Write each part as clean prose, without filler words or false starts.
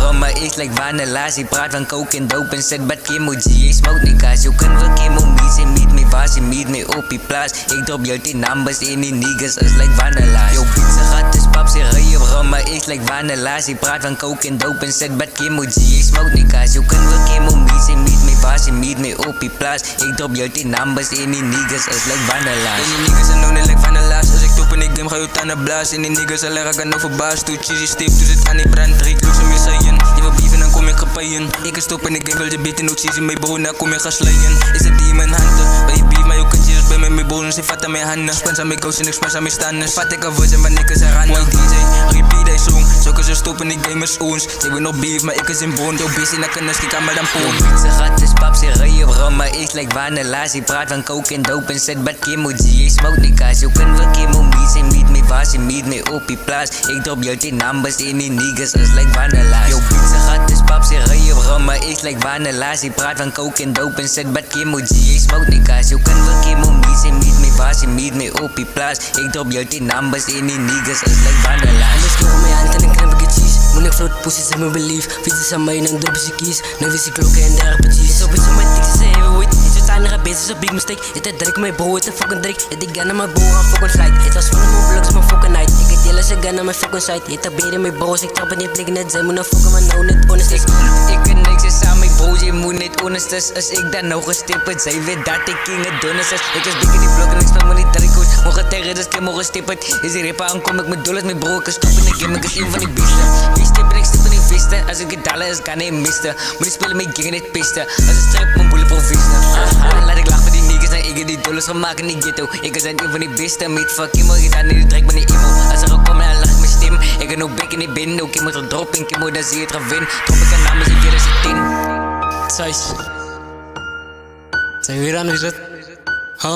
bro, maar ik like vanilla. Ze praat van coke en dope en zet bad chemo G. Je smoke niggas, je kan wel chemo meet. Ze meet me waar, ze meet me op die plaats. Ik drop jou 10 numbers in die niggas als like vanilla. Yo bitch, ze gaat dus pap, ze rijden bro, maar ik like vanilla. Ze praat van coke en dope en zet bad chemo G. Je smoke niggas, je kan wel chemo meet. Ze meet me waar, ze meet me op die plaats. Ik drop jou 10 numbers in die niggas als like vanilla. En die niggas zijn known like vanilla's. Als ik top en ik game ga je tanden blazen. En die niggas al erg aan overbaas. Toe cheesy steep, toe zit aan die brand. Drie kloks en weer sayen. Je wil beef en dan kom je gepayen. Ik stop en ik game wil je beat en ook cheesy. Mijn bro, dan kom je gaan slayen. Is het die in mijn handen? Bij je beef, maar je kan cheers bij mij. Mijn bonus, ik vat aan mijn handen. Spans aan mijn coach en ik spans aan mijn standers. Vat ik een voice en van niggas eraan. Mooi DJ, repeat die song. Zo kan ze stoppen, ik game is ons. Ze hebben nog beef, maar ik is in bond. Yo busy, dan kan ik aan me dan poen. Ze gaat dus pap, ze rijden bro, maar ik like vanilla. Ze praat van coke en dope en zet bad chemo G. Je smoke niggas, je kan wel chemo meet. Ze meet me waar, ze meet me op die plaats. Ik drop jou 10 numbers in die niggas als like vanilla. Yo bitch, ze gaat dus pap, ze rijden bro, maar ik like vanilla. Ze praat van coke en dope en zet bad chemo G. Je smoke niggas, je kan wel chemo meet. Ze meet me waar, ze meet me op die plaats. Ik drop jou 10 numbers in die niggas als like vanilla. Anders nog mijn hand en ik knap ik het cheese. Moet ik float pussies in mijn belief. Fietsen aan mij en dan druppen ze kies. Nu wist ik klokken en daar precies. Zo bitch, mijn dik ze heavyweight. Is het andere bezig, is een big mistake. Het is druk mijn bro, het is fucking druk. Het ik gun aan mijn bro, gaan fucking slide. Het was van mijn blogs, mijn fucking night. Ik het delen ze gun aan mijn fucking site. Het is beter mijn bro's, ik trap in die blik net. Zij moeten fucken, maar nou net honest is. Ik kan niks is aan mijn bro's, je moet niet honest is. Als ik dan nog gestipperd, zij weet dat ik king het donnes is. Ik is big in die blok en ik speel me niet dat ik goed. Mogen tegen dus ik mogen stipperd. Is die rapper aankom, ik met dollars met bro. Ik stop in de game, ik is een van die beesten. Wie stippen, ik stip in die visten. Als ik het dollar is, kan hij misten. Moet die spelen met gang en het pisten. Als ik strip, mijn bulletproof visten. Dan laat ik lachen met die niggas en ik heb die dollars gemaakt in die ghetto. Ik is een van die beesten, met fuck emo. Ik ga niet trek met die emo. Als er ook komt, dan lach ik mijn stem. Ik heb nog bek in die bin, ook ik moet er drop in. Kimo, dan zie je het gewin. Drop ik een naam, is ik weer eens het 10. Size. Zijn we weer aan, is het? Huh?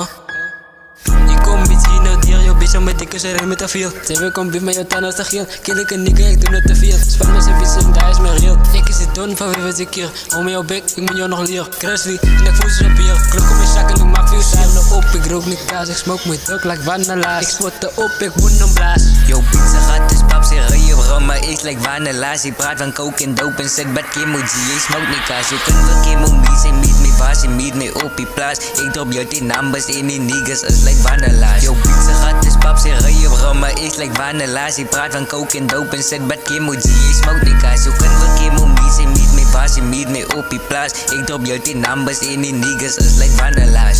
Ik kom bitch hier nou dier, yo bitch, met dikke zijn met te veel. Zij wil kom bij mij, jou tanden als te geel. Kill ik een nigga, ik doe net te veel. Span met zijn bitch en daar is mijn real. Ik is het don van wie was ik hier. Hou me jouw bek, ik moet jou nog leren. Crashly, en ik voel ze op hier. Klok op mijn zak en ik maak veel zuilen op. Ik rook niet kaas, ik smoke met druk like vanilla. Ik spotte op, ik moet een blaas. Yo bitch, ze gaat dus pap, ze rijden bro, maar ik like vanilla. Ze praat van coke en dope en zet bad chemo G. Je smoke niggas, je kan wel chemo meet. Ze meet me waar, ze meet me op die plaats. Ik drop jou 10 numbers in die niggas als like vanilla. Yo bitch, ze gaat dus pap, ze rijden bro, maar ik like vanilla. Ze praat van coke en dope en zet bad chemo G. Je smoke niggas, je kan wel chemo meet. Ze meet me waar, ze meet me op die plaats. Ik drop jou 10 numbers in die niggas als like vanilla.